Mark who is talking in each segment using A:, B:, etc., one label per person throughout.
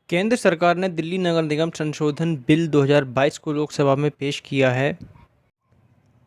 A: केंद्र सरकार ने दिल्ली नगर निगम संशोधन बिल 2022 को लोकसभा में पेश किया है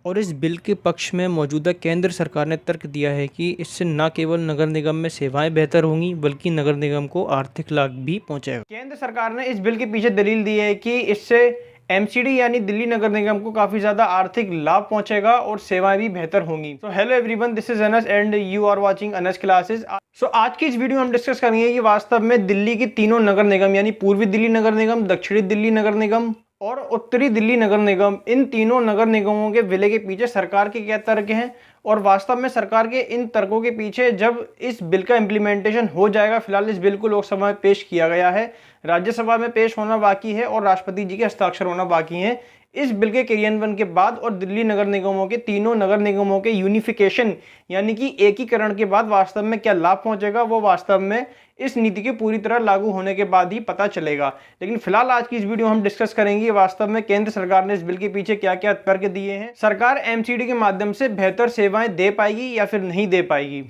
A: और इस बिल के पक्ष में मौजूदा केंद्र सरकार ने तर्क दिया है कि इससे न केवल नगर निगम में सेवाएं बेहतर होंगी बल्कि नगर निगम को आर्थिक लाभ भी पहुंचेगा। केंद्र सरकार ने इस बिल के पीछे दलील दी है कि इससे एमसीडी यानी दिल्ली नगर निगम को काफी ज्यादा आर्थिक लाभ पहुंचेगा और सेवाएं भी बेहतर होंगी। तो hello everyone, this is Anas and you are watching Anas classes. आज की इस वीडियो में हम डिस्कस करेंगे कि वास्तव में दिल्ली की तीनों नगर निगम यानी पूर्वी दिल्ली नगर निगम, दक्षिणी दिल्ली नगर निगम और उत्तरी दिल्ली नगर निगम, इन तीनों नगर निगमों के विलय के पीछे सरकार के क्या तर्क हैं और वास्तव में सरकार के इन तर्कों के पीछे जब इस बिल का इम्प्लीमेंटेशन हो जाएगा। फिलहाल इस बिल को लोकसभा में पेश किया गया है, राज्यसभा में पेश होना बाकी है और राष्ट्रपति जी के हस्ताक्षर होना बाकी है। इस बिल के क्रियान्वयन के बाद और दिल्ली नगर निगमों के तीनों नगर निगमों के यूनिफिकेशन यानी कि एकीकरण के बाद वास्तव में क्या लाभ पहुंचेगा वो वास्तव में इस नीति के पूरी तरह लागू होने के बाद ही पता चलेगा। लेकिन फिलहाल आज की इस वीडियो हम डिस्कस करेंगे वास्तव में केंद्र सरकार ने इस बिल के पीछे क्या क्या तर्क दिए हैं, सरकार एमसीडी के माध्यम से बेहतर सेवाएं दे पाएगी या फिर नहीं दे पाएगी।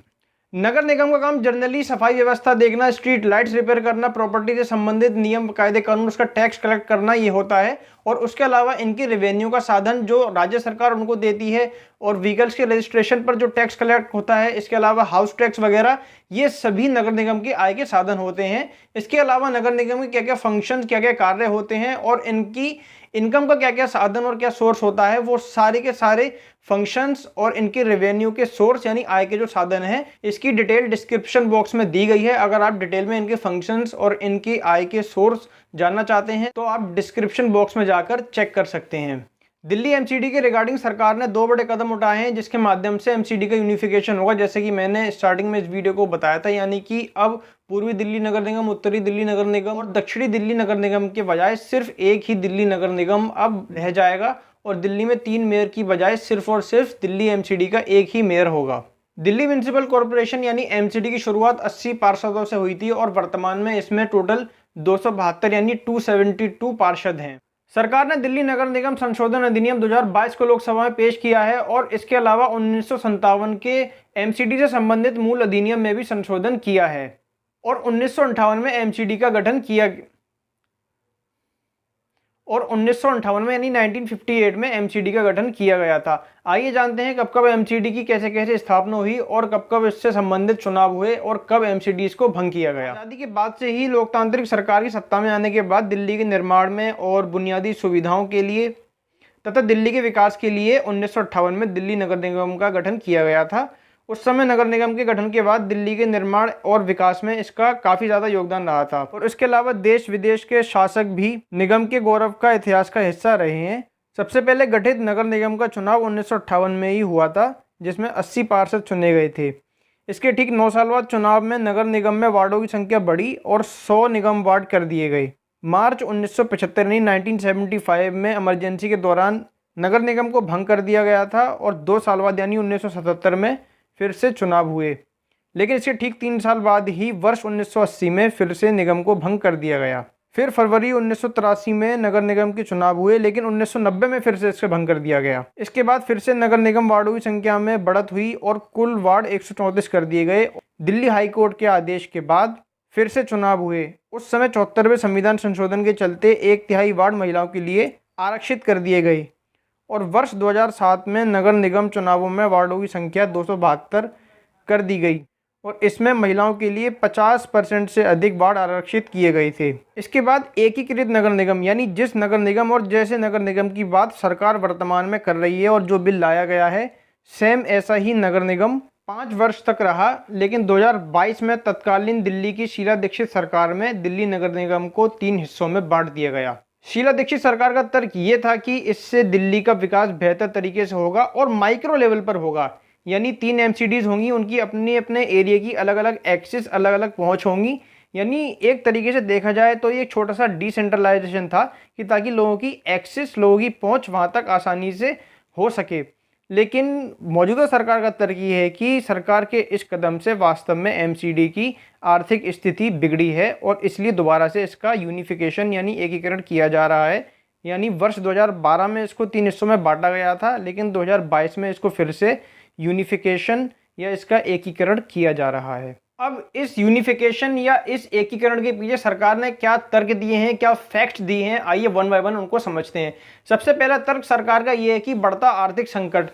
A: नगर निगम का काम जनरली सफाई व्यवस्था देखना, स्ट्रीट लाइट्स रिपेयर करना, प्रॉपर्टी से संबंधित नियम कायदे कानून उसका टैक्स कलेक्ट करना ये होता है और उसके अलावा इनके रेवेन्यू का साधन जो राज्य सरकार उनको देती है और व्हीकल्स के रजिस्ट्रेशन पर जो टैक्स कलेक्ट होता है, इसके अलावा हाउस टैक्स वगैरह, ये सभी नगर निगम की आय के साधन होते हैं। इसके अलावा नगर निगम के क्या क्या फंक्शन, क्या क्या कार्य होते हैं और इनकी इनकम का क्या क्या साधन और क्या सोर्स होता है, वो सारे के सारे फंक्शंस और इनके रेवेन्यू के सोर्स यानी आय के जो साधन है, इसकी डिटेल डिस्क्रिप्शन बॉक्स में दी गई है। अगर आप डिटेल में इनके फंक्शंस और इनकी आय के सोर्स जानना चाहते हैं तो आप डिस्क्रिप्शन बॉक्स में जाकर चेक कर सकते हैं। दिल्ली एमसीडी के रिगार्डिंग सरकार ने दो बड़े कदम उठाए हैं जिसके माध्यम से एमसीडी का यूनिफिकेशन होगा, जैसे कि मैंने स्टार्टिंग में इस वीडियो को बताया था। यानी कि अब पूर्वी दिल्ली नगर निगम, उत्तरी दिल्ली नगर निगम और दक्षिणी दिल्ली नगर निगम के बजाय सिर्फ एक ही दिल्ली नगर निगम अब रह जाएगा और दिल्ली में 3 मेयर की बजाय सिर्फ और सिर्फ दिल्ली एमसीडी का एक ही मेयर होगा। दिल्ली म्युनिसिपल कॉर्पोरेशन यानी एमसीडी की शुरुआत 80 पार्षदों से हुई थी और वर्तमान में इसमें टोटल 272 यानी 272 पार्षद हैं। सरकार ने दिल्ली नगर निगम संशोधन अधिनियम 2022 को लोकसभा में पेश किया है और इसके अलावा 1957 के एमसीडी से संबंधित मूल अधिनियम में भी संशोधन किया है और 1958 में एमसीडी का गठन किया और 1958 में यानी 1958 में एमसीडी का गठन किया गया था। आइए जानते हैं कब कब एमसीडी की कैसे कैसे स्थापना हुई और कब कब इससे संबंधित चुनाव हुए और कब एमसीडी को भंग किया गया। आजादी के बाद से ही लोकतांत्रिक सरकार की सत्ता में आने के बाद दिल्ली के निर्माण में और बुनियादी सुविधाओं के लिए तथा दिल्ली के विकास के लिए 1958 में दिल्ली नगर निगम का गठन किया गया था। उस समय नगर निगम के गठन के बाद दिल्ली के निर्माण और विकास में इसका काफी ज्यादा योगदान रहा था और इसके अलावा देश विदेश के शासक भी निगम के गौरव का इतिहास का हिस्सा रहे हैं। सबसे पहले गठित नगर निगम का चुनाव 1958 में ही हुआ था जिसमें 80 पार्षद चुने गए थे। इसके ठीक 9 साल बाद चुनाव में नगर निगम में वार्डों की संख्या बढ़ी और 100 निगम वार्ड कर दिए गए। मार्च 1975 यानी 1975 में इमरजेंसी के दौरान नगर निगम को भंग कर दिया गया था और 2 साल बाद यानी 1977 में फिर से चुनाव हुए। लेकिन इसके ठीक 3 साल बाद ही वर्ष 1980 में फिर से निगम को भंग कर दिया गया। फिर फरवरी 1983 में नगर निगम के चुनाव हुए लेकिन 1990 में फिर से इससे भंग कर दिया गया। इसके बाद फिर से नगर निगम वार्डों की संख्या में बढ़त हुई और कुल वार्ड 134 कर दिए गए। दिल्ली हाई कोर्ट के आदेश के बाद फिर से चुनाव हुए। उस समय 74वें संविधान संशोधन के चलते 1/3 वार्ड महिलाओं के लिए आरक्षित कर दिए गए और वर्ष 2007 में नगर निगम चुनावों में वार्डों की संख्या 272 कर दी गई और इसमें महिलाओं के लिए 50% से अधिक वार्ड आरक्षित किए गए थे। इसके बाद एकीकृत नगर निगम यानी जिस नगर निगम और जैसे नगर निगम की बात सरकार वर्तमान में कर रही है और जो बिल लाया गया है, सेम ऐसा ही नगर निगम 5 वर्ष तक रहा। लेकिन 2022 में तत्कालीन दिल्ली की शीला दीक्षित सरकार में दिल्ली नगर निगम को 3 हिस्सों में बांट दिया गया। शीला दीक्षित सरकार का तर्क ये था कि इससे दिल्ली का विकास बेहतर तरीके से होगा और माइक्रो लेवल पर होगा, यानी 3 एमसीडीज होंगी, उनकी अपने अपने एरिया की अलग अलग एक्सेस, अलग अलग पहुंच होंगी। यानी एक तरीके से देखा जाए तो ये एक छोटा सा डिसेंट्रलाइजेशन था कि ताकि लोगों की एक्सेस, लोगों की पहुंच वहां तक आसानी से हो सके। लेकिन मौजूदा सरकार का तर्क ये है कि सरकार के इस कदम से वास्तव में एमसीडी की आर्थिक स्थिति बिगड़ी है और इसलिए दोबारा से इसका यूनिफिकेशन यानी एकीकरण किया जा रहा है। यानी वर्ष 2012 में इसको 3 हिस्सों में बांटा गया था लेकिन 2022 में इसको फिर से यूनिफिकेशन या इसका एकीकरण किया जा रहा है। अब इस यूनिफिकेशन या इस एकीकरण के पीछे सरकार ने क्या तर्क दिए हैं, क्या फैक्ट्स दिए हैं, आइए वन बाय वन उनको समझते हैं। सबसे पहला तर्क सरकार का ये है कि बढ़ता आर्थिक संकट।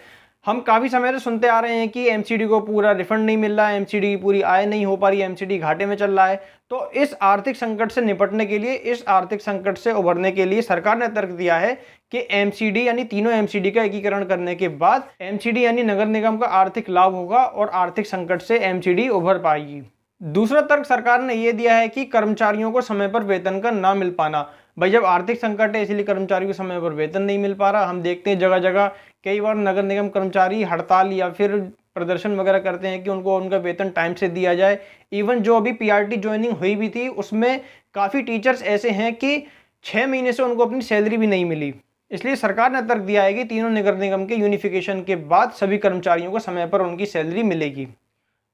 A: हम काफ़ी समय से सुनते आ रहे हैं कि एमसीडी को पूरा रिफंड नहीं मिल रहा है, एमसीडी की पूरी आय नहीं हो पा रही है, एमसीडी घाटे में चल रहा है। तो इस आर्थिक संकट से निपटने के लिए, इस आर्थिक संकट से उभरने के लिए सरकार ने तर्क दिया है कि एमसीडी यानी तीनों एमसीडी का एकीकरण करने के बाद एमसीडी यानी नगर निगम का आर्थिक लाभ होगा और आर्थिक संकट से एमसीडी उभर पाएगी। दूसरा तर्क सरकार ने यह दिया है कि कर्मचारियों को समय पर वेतन का ना मिल पाना। भाई जब आर्थिक संकट है इसलिए कर्मचारियों को समय पर वेतन नहीं मिल पा रहा। हम देखते हैं जगह जगह कई बार नगर निगम कर्मचारी हड़ताल या फिर प्रदर्शन वगैरह करते हैं कि उनको उनका वेतन टाइम से दिया जाए। इवन जो अभी पीआरटी ज्वाइनिंग हुई भी थी उसमें काफ़ी टीचर्स ऐसे हैं कि 6 महीने से उनको अपनी सैलरी भी नहीं मिली। इसलिए सरकार ने तर्क दिया है कि तीनों नगर निगम के यूनिफिकेशन के बाद सभी कर्मचारियों को समय पर उनकी सैलरी मिलेगी।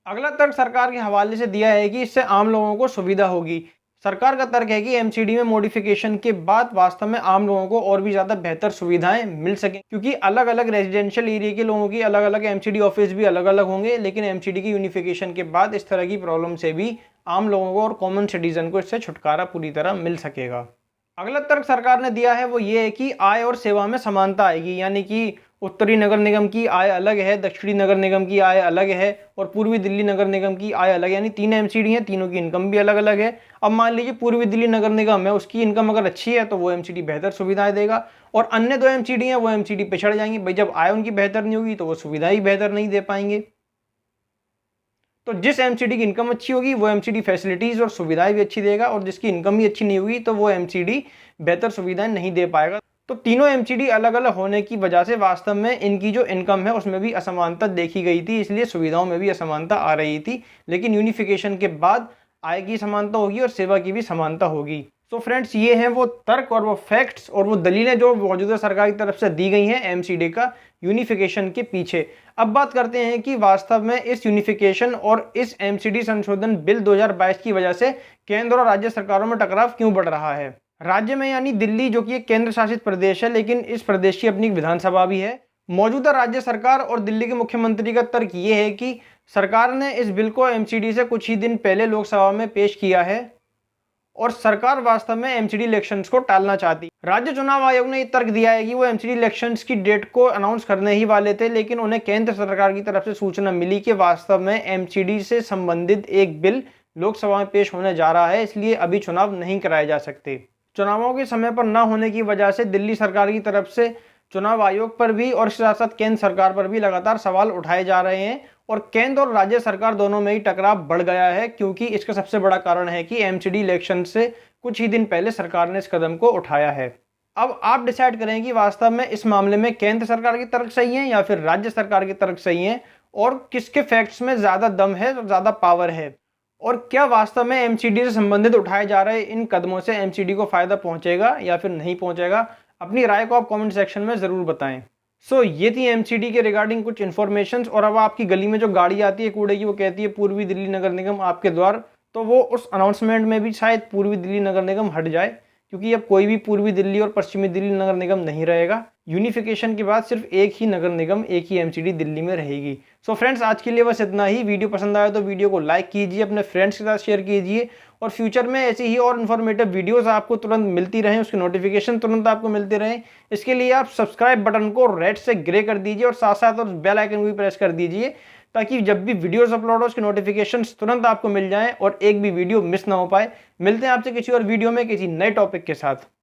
A: अगला तर्क सरकार के हवाले से दिया है कि इससे आम लोगों को सुविधा होगी। सरकार का तर्क है कि एमसीडी में मॉडिफिकेशन के बाद वास्तव में आम लोगों को और भी ज़्यादा बेहतर सुविधाएं मिल सकें, क्योंकि अलग अलग रेजिडेंशियल एरिया के लोगों की अलग अलग एमसीडी ऑफिस भी अलग अलग होंगे। लेकिन एमसीडी की यूनिफिकेशन के बाद इस तरह की प्रॉब्लम से भी आम लोगों को और कॉमन सिटीजन को इससे छुटकारा पूरी तरह मिल सकेगा। अगला तर्क सरकार ने दिया है वो ये है कि आय और सेवा में समानता आएगी, यानी कि उत्तरी नगर निगम की आय अलग है, दक्षिणी नगर निगम की आय अलग है और पूर्वी दिल्ली नगर निगम की आय अलग है। यानी 3 एमसीडी हैं, तीनों की इनकम भी अलग अलग है। अब मान लीजिए पूर्वी दिल्ली नगर निगम है, उसकी इनकम अगर अच्छी है तो वो एमसीडी बेहतर सुविधाएं देगा और अन्य 2 एमसीडी हैं वो एमसीडी पिछड़ जाएंगी। भाई जब आय उनकी बेहतर नहीं होगी तो वो सुविधाएं ही बेहतर नहीं दे पाएंगे। तो जिस एमसीडी की इनकम अच्छी होगी वो एमसीडी फैसिलिटीज और सुविधाएं भी अच्छी देगा और जिसकी इनकम ही अच्छी नहीं होगी तो वो एमसीडी बेहतर सुविधाएं नहीं दे पाएगा। तो तीनों एमसीडी अलग अलग होने की वजह से वास्तव में इनकी जो इनकम है उसमें भी असमानता देखी गई थी, इसलिए सुविधाओं में भी असमानता आ रही थी। लेकिन यूनिफिकेशन के बाद आय की समानता होगी और सेवा की भी समानता होगी। तो फ्रेंड्स ये हैं वो तर्क और वो फैक्ट्स और वो दलीलें जो मौजूदा सरकार की तरफ से दी गई हैं एमसीडी का यूनिफिकेशन के पीछे। अब बात करते हैं कि वास्तव में इस यूनिफिकेशन और इस एमसीडी संशोधन बिल 2022 की वजह से केंद्र और राज्य सरकारों में टकराव क्यों बढ़ रहा है। राज्य में यानी दिल्ली जो कि एक केंद्र शासित प्रदेश है, लेकिन इस प्रदेश की अपनी विधानसभा भी है। मौजूदा राज्य सरकार और दिल्ली के मुख्यमंत्री का तर्क ये है कि सरकार ने इस बिल को एमसीडी से कुछ ही दिन पहले लोकसभा में पेश किया है और सरकार वास्तव में एमसीडी इलेक्शंस को टालना चाहती। राज्य चुनाव आयोग ने यह तर्क दिया है कि वो एमसीडी इलेक्शंस की डेट को अनाउंस करने ही वाले थे, लेकिन उन्हें केंद्र सरकार की तरफ से सूचना मिली कि वास्तव में एमसीडी से संबंधित एक बिल लोकसभा में पेश होने जा रहा है, इसलिए अभी चुनाव नहीं कराए जा सकते। चुनावों के समय पर न होने की वजह से दिल्ली सरकार की तरफ से चुनाव आयोग पर भी और इसके साथ साथ केंद्र सरकार पर भी लगातार सवाल उठाए जा रहे हैं और केंद्र और राज्य सरकार दोनों में ही टकराव बढ़ गया है, क्योंकि इसका सबसे बड़ा कारण है कि एमसीडी इलेक्शन से कुछ ही दिन पहले सरकार ने इस कदम को उठाया है। अब आप डिसाइड करें कि वास्तव में इस मामले में केंद्र सरकार की तर्क सही है या फिर राज्य सरकार की तर्क सही है और किसके फैक्ट्स में ज़्यादा दम है, ज़्यादा पावर है और क्या वास्तव में एमसीडी से संबंधित उठाए जा रहे इन कदमों से एमसीडी को फायदा पहुंचेगा या फिर नहीं पहुंचेगा। अपनी राय को आप कमेंट सेक्शन में ज़रूर बताएं। सो ये थी एमसीडी के रिगार्डिंग कुछ इन्फॉर्मेशन। और अब आपकी गली में जो गाड़ी आती है कूड़े की, वो कहती है पूर्वी दिल्ली नगर निगम आपके द्वार, तो वो उस अनाउंसमेंट में भी शायद पूर्वी दिल्ली नगर निगम हट जाए, क्योंकि अब कोई भी पूर्वी दिल्ली और पश्चिमी दिल्ली नगर निगम नहीं रहेगा। यूनिफिकेशन के बाद सिर्फ एक ही नगर निगम, एक ही एमसीडी दिल्ली में रहेगी। सो फ्रेंड्स आज के लिए बस इतना ही। वीडियो पसंद आया तो वीडियो को लाइक कीजिए, अपने फ्रेंड्स के साथ शेयर कीजिए और फ्यूचर में ऐसी ही और इन्फॉर्मेटिव वीडियोस आपको तुरंत मिलती रहें, उसके नोटिफिकेशन तुरंत आपको मिलते रहें। इसके लिए आप सब्सक्राइब बटन को रेड से ग्रे कर दीजिए और साथ साथ और बेल आइकन भी प्रेस कर दीजिए, ताकि जब भी वीडियोस अपलोड हो उसके नोटिफिकेशंस तुरंत आपको मिल जाएं और एक भी वीडियो मिस ना हो पाए। मिलते हैं आपसे किसी और वीडियो में किसी नए टॉपिक के साथ।